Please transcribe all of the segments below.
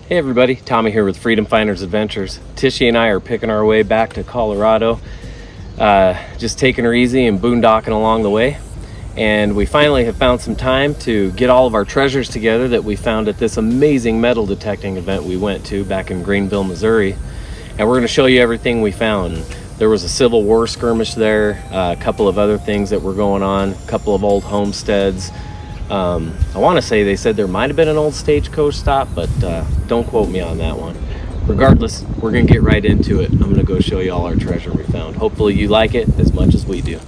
Hey everybody, Tommy here with Freedom Finders Adventures. Tishi and I are picking our way back to Colorado, just taking her easy and boondocking along the way. And we finally have found some time to get all of our treasures together that we found at this amazing metal detecting event we went to back in Greenville, Missouri. And we're going to show you everything we found. There was a Civil War skirmish there, a couple of other things that were going on, a couple of old homesteads. I want to say they said there might have been an old stagecoach stop, but don't quote me on that one. Regardless, we're going to get right into it. I'm going to go show you all our treasure we found. Hopefully you like it as much as we do.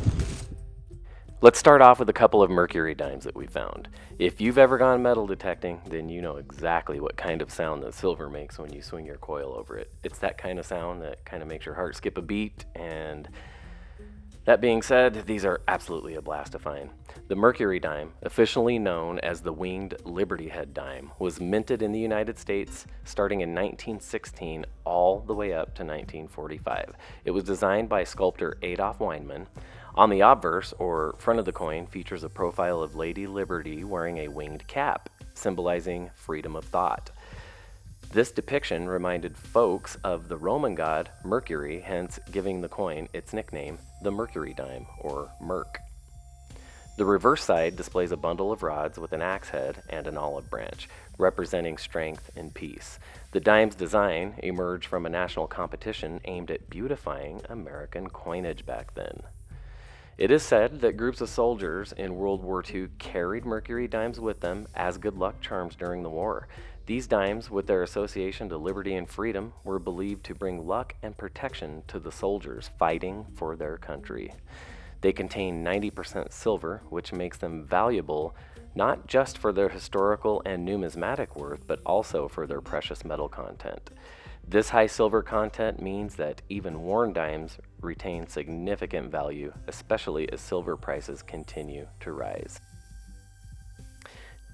Let's start off with a couple of Mercury dimes that we found. If you've ever gone metal detecting, then you know exactly what kind of sound that silver makes when you swing your coil over it. It's that kind of sound that kind of makes your heart skip a beat, and that being said, these are absolutely a blast to find. The Mercury dime, officially known as the Winged Liberty Head dime, was minted in the United States starting in 1916 all the way up to 1945. It was designed by sculptor Adolf Weinman. On the obverse, or front of the coin, features a profile of Lady Liberty wearing a winged cap, symbolizing freedom of thought. This depiction reminded folks of the Roman god Mercury, hence giving the coin its nickname, the Mercury dime, or Merc. The reverse side displays a bundle of rods with an axe head and an olive branch, representing strength and peace. The dime's design emerged from a national competition aimed at beautifying American coinage back then. It is said that groups of soldiers in World War II carried Mercury dimes with them as good luck charms during the war. These dimes, with their association to liberty and freedom, were believed to bring luck and protection to the soldiers fighting for their country. They contain 90% silver, which makes them valuable not just for their historical and numismatic worth, but also for their precious metal content. This high silver content means that even worn dimes retain significant value, especially as silver prices continue to rise.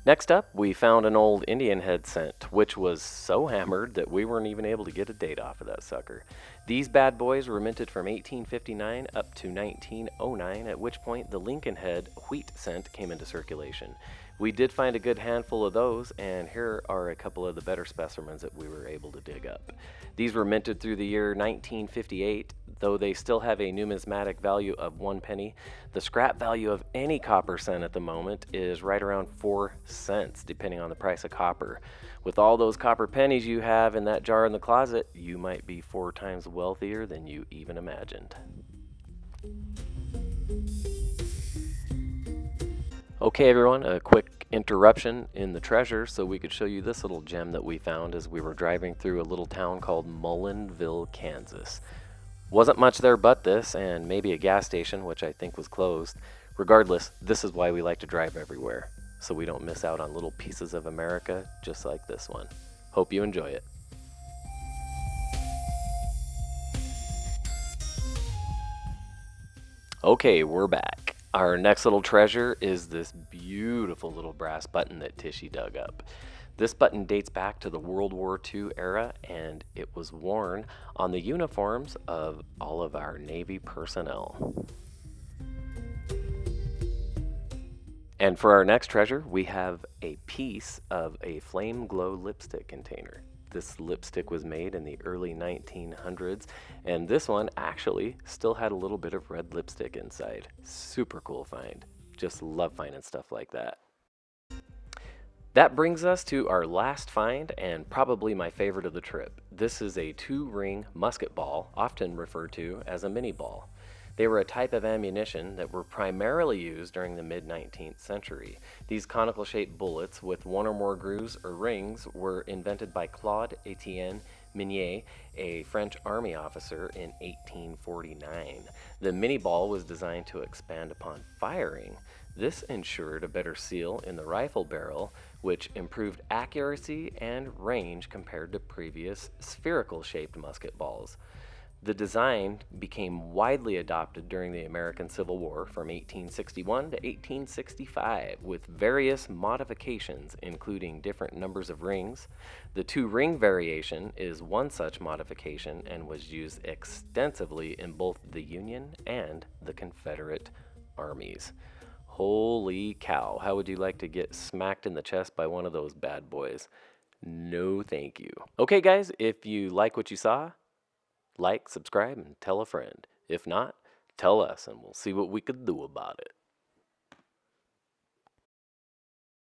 Next up, we found an old Indian head cent, which was so hammered that we weren't even able to get a date off of that sucker. These bad boys were minted from 1859 up to 1909, at which point the Lincoln head wheat cent came into circulation. We did find a good handful of those, and here are a couple of the better specimens that we were able to dig up. These were minted through the year 1958, though they still have a numismatic value of 1 penny. The scrap value of any copper cent at the moment is right around 4 cents, depending on the price of copper. With all those copper pennies you have in that jar in the closet, you might be 4 times wealthier than you even imagined. Okay everyone, a quick interruption in the treasure so we could show you this little gem that we found as we were driving through a little town called Mullenville, Kansas. Wasn't much there but this, and maybe a gas station, which I think was closed. Regardless, this is why we like to drive everywhere, so we don't miss out on little pieces of America just like this one. Hope you enjoy it. Okay, we're back. Our next little treasure is this beautiful little brass button that Tishi dug up. This button dates back to the World War II era, and it was worn on the uniforms of all of our Navy personnel. And for our next treasure, we have a piece of a flame glow lipstick container. This lipstick was made in the early 1900s, and this one actually still had a little bit of red lipstick inside. Super cool find. Just love finding stuff like that. That brings us to our last find, and probably my favorite of the trip. This is a 2-ring musket ball, often referred to as a mini ball. They were a type of ammunition that were primarily used during the mid-19th century. These conical-shaped bullets with 1 or more grooves or rings were invented by Claude Etienne Minier, a French army officer, in 1849. The mini ball was designed to expand upon firing. This ensured a better seal in the rifle barrel, which improved accuracy and range compared to previous spherical-shaped musket balls. The design became widely adopted during the American Civil War from 1861 to 1865, with various modifications including different numbers of rings. The 2-ring variation is one such modification and was used extensively in both the Union and the Confederate armies. Holy cow, how would you like to get smacked in the chest by one of those bad boys? No, thank you. Okay, guys, if you like what you saw, like, subscribe, and tell a friend. If not, tell us, and we'll see what we could do about it.